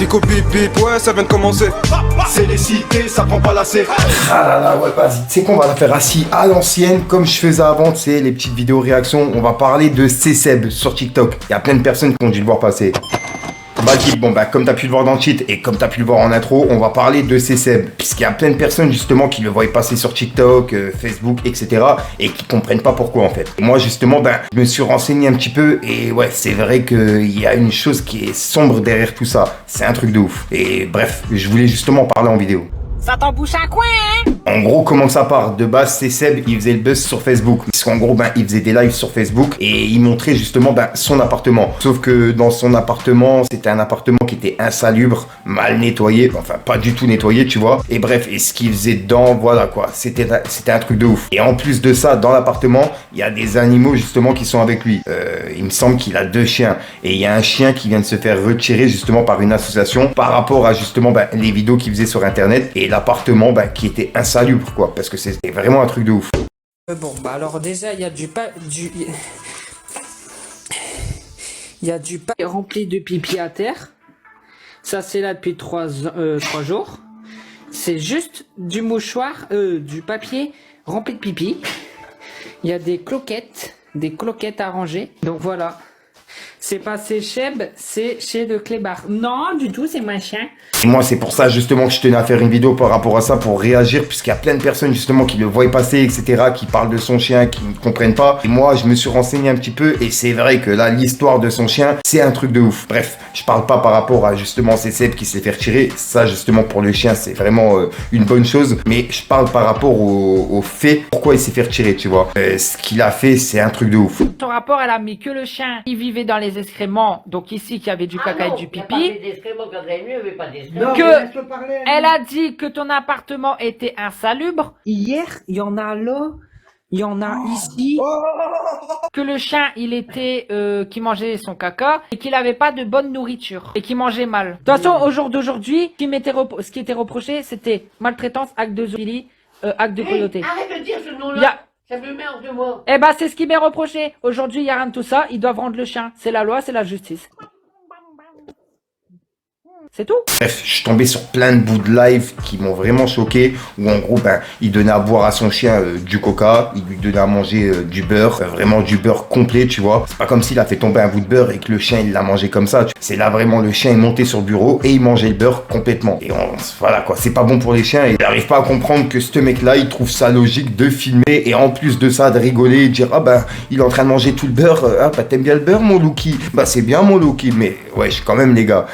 trafic au bip bip, ouais ça vient de commencer. C'est les cités, ça prend pas la C. Ah là là, ouais, vas-y, tu sais qu'on va la faire assis à l'ancienne, comme je faisais avant, tu sais, les petites vidéos réactions. On va parler de C-Seb sur TikTok. Il y a plein de personnes qui ont dû le voir passer. Bon bah comme t'as pu le voir dans le cheat et comme t'as pu le voir en intro, on va parler de C-Seb. Puisqu'il y a plein de personnes justement qui le voient passer sur TikTok, Facebook, etc. et qui comprennent pas pourquoi en fait. Et moi justement, je me suis renseigné un petit peu et ouais, c'est vrai qu'il y a une chose qui est sombre derrière tout ça. C'est un truc de ouf. Et bref, je voulais justement en parler en vidéo. Ça t'embouche un coin, hein? En gros, comment ça part? De base, C-Seb, il faisait le buzz sur Facebook. Puisqu'en gros, il faisait des lives sur Facebook et il montrait justement son appartement. Sauf que dans son appartement, c'était un appartement qui était insalubre, mal nettoyé, enfin pas du tout nettoyé, tu vois. Et bref, et ce qu'il faisait dedans, voilà quoi, c'était un truc de ouf. Et en plus de ça, dans l'appartement, il y a des animaux justement qui sont avec lui. Il me semble qu'il a 2 chiens. Et il y a un chien qui vient de se faire retirer justement par une association par rapport à justement les vidéos qu'il faisait sur internet et l'appartement qui était insalubre quoi, parce que c'était vraiment un truc de ouf. Bon, bah alors déjà, il y a il y a du papier rempli de pipi à terre. Ça, c'est là depuis 3 jours. C'est juste du mouchoir, du papier rempli de pipi. Il y a des cloquettes à ranger. Donc voilà. C'est pas chez Cheb, c'est chez le Clébar. Non, du tout, c'est mon chien. Et moi, c'est pour ça justement que je tenais à faire une vidéo par rapport à ça, pour réagir, puisqu'il y a plein de personnes justement qui le voient passer, etc., qui parlent de son chien, qui ne comprennent pas. Et moi, je me suis renseigné un petit peu, et c'est vrai que là, l'histoire de son chien, c'est un truc de ouf. Bref, je parle pas par rapport à justement C-Seb qui s'est fait retirer. Ça, justement, pour le chien, c'est vraiment une bonne chose. Mais je parle par rapport au fait, pourquoi il s'est fait retirer, tu vois. Ce qu'il a fait, c'est un truc de ouf. Son rapport, elle a mis que le chien, il vivait dans les excréments, donc ici, qu'il y avait du caca et du pipi. Elle a dit que ton appartement était insalubre. Hier, il y en a là, il y en a ici. Que le chien, il était, qui mangeait son caca et qu'il avait pas de bonne nourriture et qu'il mangeait mal. De toute façon, au jour d'aujourd'hui, ce qui était reproché, c'était maltraitance, acte de zoophilie, acte de cruauté. Arrête de dire ce nom-là. Ça me met hors de moi. Eh ben, c'est ce qui m'est reproché. Aujourd'hui, il n'y a rien de tout ça. Ils doivent rendre le chien. C'est la loi, c'est la justice. C'est tout. Bref, je suis tombé sur plein de bouts de live qui m'ont vraiment choqué, où en gros, il donnait à boire à son chien du coca, il lui donnait à manger du beurre, vraiment du beurre complet, tu vois. C'est pas comme s'il a fait tomber un bout de beurre et que le chien, il l'a mangé comme ça. C'est là vraiment, le chien est monté sur le bureau et il mangeait le beurre complètement. Et voilà quoi, c'est pas bon pour les chiens. Et il n'arrive pas à comprendre que ce mec-là, il trouve ça logique de filmer et en plus de ça, de rigoler et de dire, il est en train de manger tout le beurre. T'aimes bien le beurre, mon Louki? C'est bien, mon Louki, mais ouais, quand même, les gars.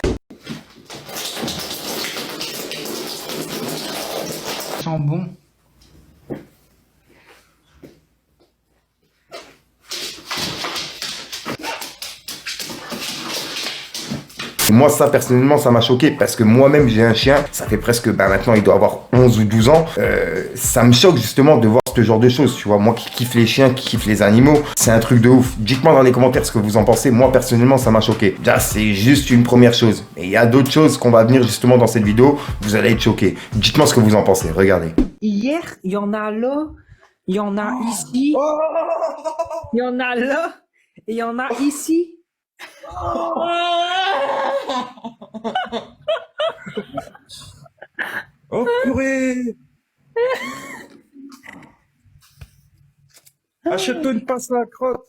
Bon. Moi, ça, personnellement, ça m'a choqué parce que moi-même, j'ai un chien. Ça fait presque, maintenant, il doit avoir 11 ou 12 ans. Ça me choque justement de voir ce genre de choses, tu vois. Moi qui kiffe les chiens, qui kiffe les animaux, c'est un truc de ouf. Dites-moi dans les commentaires ce que vous en pensez. Moi, personnellement, ça m'a choqué. Déjà, c'est juste une première chose. Et il y a d'autres choses qu'on va venir justement dans cette vidéo. Vous allez être choqués. Dites-moi ce que vous en pensez. Regardez. Hier, il y en a là, il y en a ici, il y en a là, et il y en a ici. Oh purée! Achète-toi une passe à la crotte.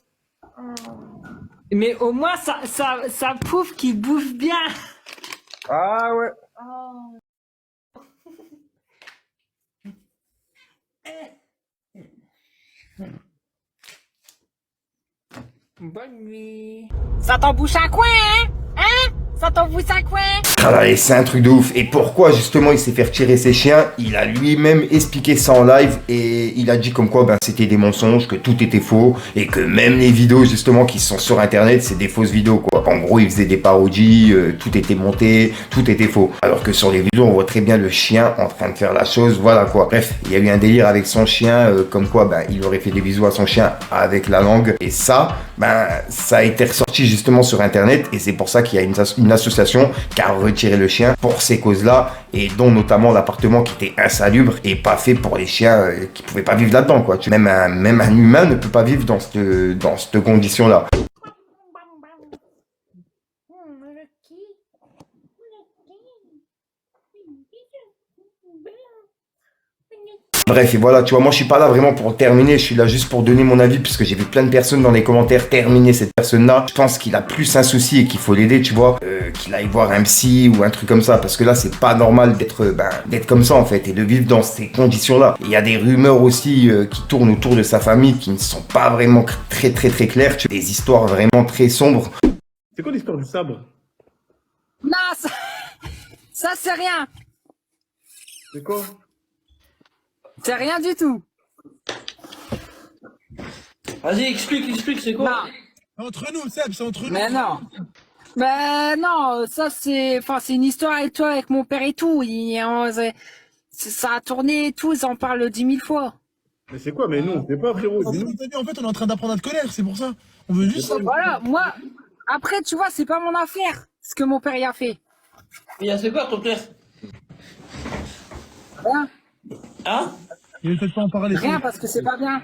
Mais au moins, ça prouve qu'il bouffe bien. Ah ouais. Bonne nuit. Ça t'embouche un coin, hein? Hein? Ça t'embouche un coin? C'est un truc de ouf. Et pourquoi justement il s'est fait retirer ses chiens? Il a lui-même expliqué ça en live et il a dit comme quoi c'était des mensonges, que tout était faux et que même les vidéos justement qui sont sur internet, c'est des fausses vidéos quoi. En gros, il faisait des parodies, tout était monté, tout était faux. Alors que sur les vidéos, on voit très bien le chien en train de faire la chose, voilà quoi. Bref, il y a eu un délire avec son chien, comme quoi il aurait fait des bisous à son chien avec la langue. Et ça, ça a été ressorti justement sur internet et c'est pour ça qu'il y a une association qui a retiré le chien pour ces causes-là et dont notamment l'appartement qui était insalubre et pas fait pour les chiens qui pouvaient pas vivre là-dedans quoi. Même un humain ne peut pas vivre dans cette condition-là. Bref, et voilà, tu vois, moi je suis pas là vraiment pour terminer, je suis là juste pour donner mon avis, puisque j'ai vu plein de personnes dans les commentaires terminer cette personne-là. Je pense qu'il a plus un souci et qu'il faut l'aider, tu vois, qu'il aille voir un psy ou un truc comme ça, parce que là c'est pas normal d'être comme ça en fait, et de vivre dans ces conditions-là. Il y a des rumeurs aussi qui tournent autour de sa famille qui ne sont pas vraiment très claires, tu vois, des histoires vraiment très sombres. C'est quoi l'histoire du sabre? Non, ça c'est rien. C'est quoi? C'est rien du tout. Vas-y, explique, c'est quoi? Non. Entre nous, Seb, c'est entre nous. Mais non. Mais non, ça c'est une histoire avec toi, avec mon père et tout. Ça a tourné et tout, ils en parlent 10 000 fois. Mais c'est quoi? Mais nous, on sait pas, frérot. En fait, on est en train d'apprendre à te connaître, c'est pour ça. On veut juste savoir. Voilà, moi, après, tu vois, c'est pas mon affaire, ce que mon père y a fait. Il a fait quoi, ton père? Rien, Hein? Il veut peut-être pas en parler. rien parce que c'est pas bien.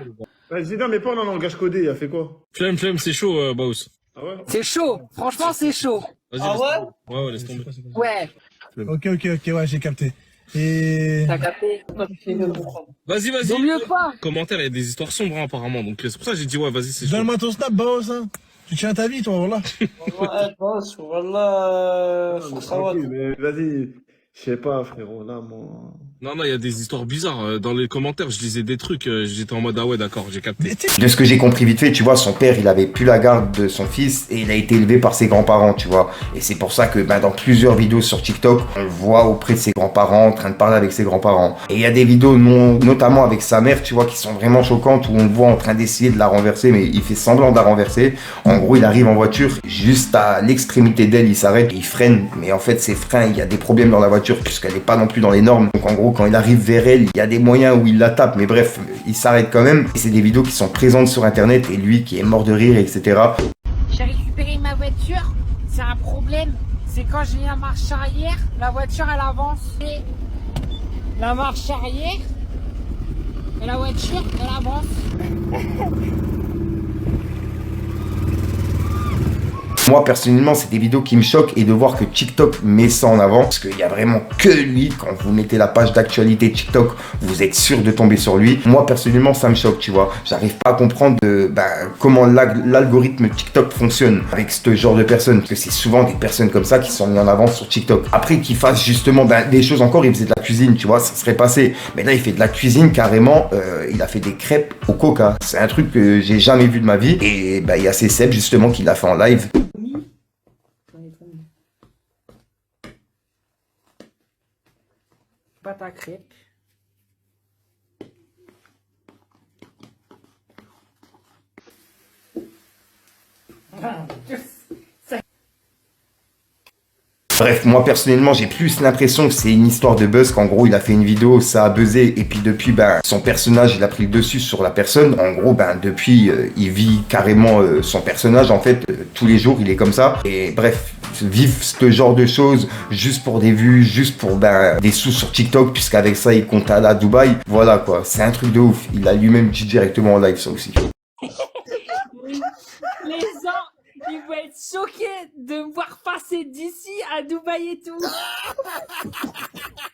Vas-y, non, mais pas en langage codé, il a fait quoi? Flemme, c'est chaud, Baus. Ah ouais? C'est chaud, franchement, c'est chaud. Vas-y, Ah laisse ouais? tomber. Ouais, laisse tomber. Ouais, Ok, ouais, j'ai capté. Et... t'as capté. Vas-y, Vaut mieux pas. Commentaire, il y a des histoires sombres, hein, apparemment. Donc, c'est pour ça que j'ai dit, ouais, vas-y, c'est chaud. Donne-moi ton snap, Baos, hein. Tu tiens ta vie, toi, voilà. Ouais, boss, voilà, Tranquille, mais vas-y, je sais pas, frérot, là, moi... Non, il y a des histoires bizarres. Dans les commentaires, je lisais des trucs. J'étais en mode, ah ouais, d'accord, j'ai capté. De ce que j'ai compris vite fait, tu vois, son père, il avait plus la garde de son fils et il a été élevé par ses grands-parents, tu vois. Et c'est pour ça que dans plusieurs vidéos sur TikTok, on le voit auprès de ses grands-parents, en train de parler avec ses grands-parents. Et il y a des vidéos, notamment avec sa mère, tu vois, qui sont vraiment choquantes, où on le voit en train d'essayer de la renverser, mais il fait semblant de la renverser. En gros, il arrive en voiture, juste à l'extrémité d'elle, il s'arrête, il freine. Mais en fait, ses freins, il y a des problèmes dans la voiture, puisqu'elle n'est pas non plus dans les normes. Donc en gros, quand il arrive vers elle, il y a des moyens où il la tape, mais bref, il s'arrête quand même. Et c'est des vidéos qui sont présentes sur internet, et lui qui est mort de rire, etc. J'ai récupéré ma voiture, c'est un problème. C'est quand j'ai la marche arrière, la voiture elle avance. Et la marche arrière, et la voiture elle avance. Moi personnellement, c'est des vidéos qui me choquent, et de voir que TikTok met ça en avant, parce qu'il y a vraiment que lui. Quand vous mettez la page d'actualité TikTok, vous êtes sûr de tomber sur lui. Moi personnellement, ça me choque, tu vois. J'arrive pas à comprendre comment l'algorithme TikTok fonctionne avec ce genre de personnes, parce que c'est souvent des personnes comme ça qui sont mises en avant sur TikTok. Après qu'il fasse justement des choses encore, il faisait de la cuisine, tu vois, ça serait passé. Mais là, il fait de la cuisine carrément. Il a fait des crêpes au coca. C'est un truc que j'ai jamais vu de ma vie. Et il y a ces Seb justement qui l'a fait en live. Pâte à crêpes. Bref, moi personnellement, j'ai plus l'impression que c'est une histoire de buzz, qu'en gros, il a fait une vidéo, ça a buzzé, et puis depuis, son personnage, il a pris le dessus sur la personne. En gros, depuis, il vit carrément son personnage, en fait, tous les jours, il est comme ça. Et bref, vivre ce genre de choses, juste pour des vues, juste pour des sous sur TikTok, puisqu'avec ça, il compte aller à Dubaï. Voilà, quoi, c'est un truc de ouf. Il a lui-même dit directement en live, ça aussi. Les gens, ils vont être choqués de me voir passer d'ici à Dubaï et tout.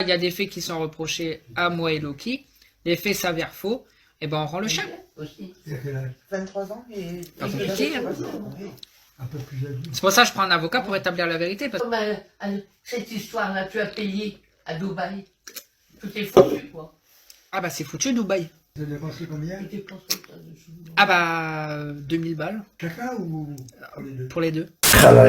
Il y a des faits qui sont reprochés à moi et Loki. Les faits s'avèrent faux. Et ben on rend le chien. 23 ans et... Pas compliqué, hein. Un peu plus jeune. C'est pour ça que je prends un avocat pour établir la vérité. Parce... Comme cette histoire-là, tu as payé à Dubaï. Tout est foutu, quoi. Ah bah c'est foutu Dubaï. Vous avez dépensé combien? Tu dépenses comme ça dessus. Ah bah 2000 balles Chacun ou pour les deux? pour les deux.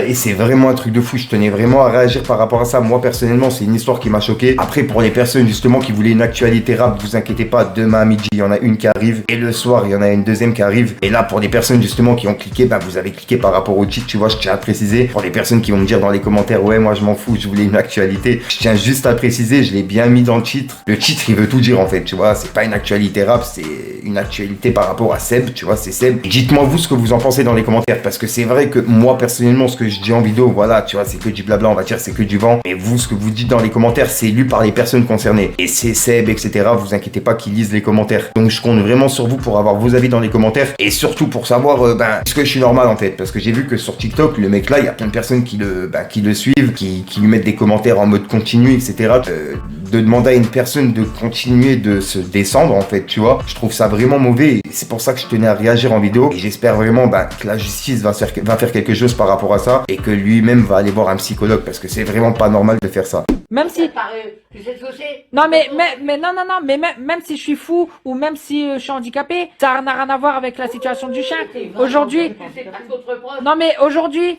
Et c'est vraiment un truc de fou, je tenais vraiment à réagir par rapport à ça. Moi personnellement, c'est une histoire qui m'a choqué. Après, pour les personnes justement qui voulaient une actualité rap, vous inquiétez pas, demain à midi il y en a une qui arrive, et le soir il y en a une deuxième qui arrive. Et là, pour des personnes justement qui ont cliqué, vous avez cliqué par rapport au titre, tu vois, je tiens à préciser. Pour les personnes qui vont me dire dans les commentaires, ouais, moi je m'en fous, je voulais une actualité, je tiens juste à préciser, je l'ai bien mis dans le titre. Le titre il veut tout dire en fait, tu vois, c'est pas une actualité rap, c'est une actualité par rapport à Seb, tu vois, c'est Seb. Et dites-moi vous ce que vous en pensez dans les commentaires, parce que c'est vrai que moi personnellement, ce que je dis en vidéo, voilà, tu vois, c'est que du blabla, on va dire, c'est que du vent. Mais vous, ce que vous dites dans les commentaires, c'est lu par les personnes concernées. Et c'est Seb, etc. Vous inquiétez pas qu'ils lisent les commentaires. Donc je compte vraiment sur vous pour avoir vos avis dans les commentaires. Et surtout pour savoir, est-ce que je suis normal en fait. Parce que j'ai vu que sur TikTok, le mec là, il y a plein de personnes qui le suivent, qui lui mettent des commentaires en mode continu, etc. de demander à une personne de continuer de se descendre en fait, tu vois. Je trouve ça vraiment mauvais. C'est pour ça que je tenais à réagir en vidéo et j'espère vraiment que la justice va faire quelque chose par rapport à ça et que lui-même va aller voir un psychologue parce que c'est vraiment pas normal de faire ça. Même si... Tu sais ce que c'est? Non mais non, mais même si je suis fou ou même si je suis handicapé, ça n'a rien à voir avec la situation du chien. Aujourd'hui, non mais aujourd'hui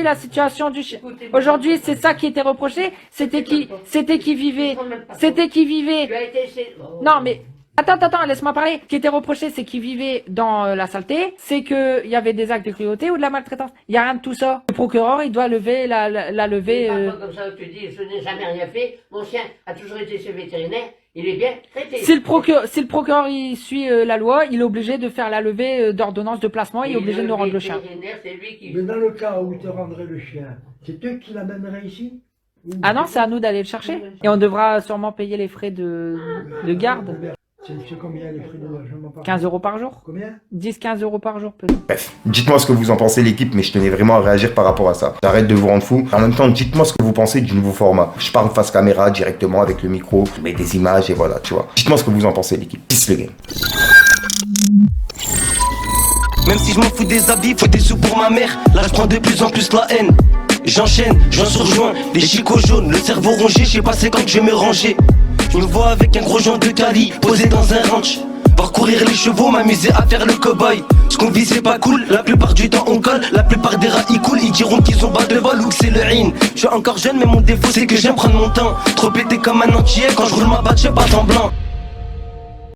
la situation du chien. Aujourd'hui c'est ça qui était reproché, c'était qui vivait. Non mais attends, laisse-moi parler. Ce qui était reproché, c'est qu'il vivait dans la saleté, c'est qu'il y avait des actes de cruauté ou de la maltraitance. Il n'y a rien de tout ça. Le procureur, il doit lever la levée. Comme ça, tu dis, je n'ai jamais rien fait. Mon chien a toujours été chez le vétérinaire. Il est bien traité. Si le procureur il suit la loi, il est obligé de faire la levée d'ordonnance de placement, il est obligé de nous rendre le chien. Mais dans le cas où tu rendrais le chien, c'est eux qui l'amèneraient ici? Ah non, c'est à nous d'aller le chercher. Et on devra sûrement payer les frais de garde. C'est combien les frais d'hébergement par jour? 15 € par jour. Combien? 10-15 € par jour peut-être. Bref, dites-moi ce que vous en pensez l'équipe, mais je tenais vraiment à réagir par rapport à ça. J'arrête de vous rendre fou. En même temps, dites-moi ce que vous pensez du nouveau format. Je parle face caméra directement avec le micro, je mets des images et voilà, tu vois. Dites-moi ce que vous en pensez l'équipe. Peace le game. Même si je m'en fous des habits, faut des sous pour ma mère. Là je prends de plus en plus la haine. J'enchaîne, j'en surjoins, les chicots jaunes, le cerveau rongé, je sais pas c'est quand que je vais me ranger. Je me vois avec un gros joint de Cali, posé dans un ranch. Voir courir les chevaux, m'amuser à faire le cow-boy. Ce qu'on vit c'est pas cool, la plupart du temps on colle. La plupart des rats ils coulent, ils diront qu'ils ont bas de vol ou que c'est le in. Je suis encore jeune mais mon défaut c'est que j'aime prendre mon temps. Trop pété comme un entier, quand je roule ma batte j'ai pas semblant.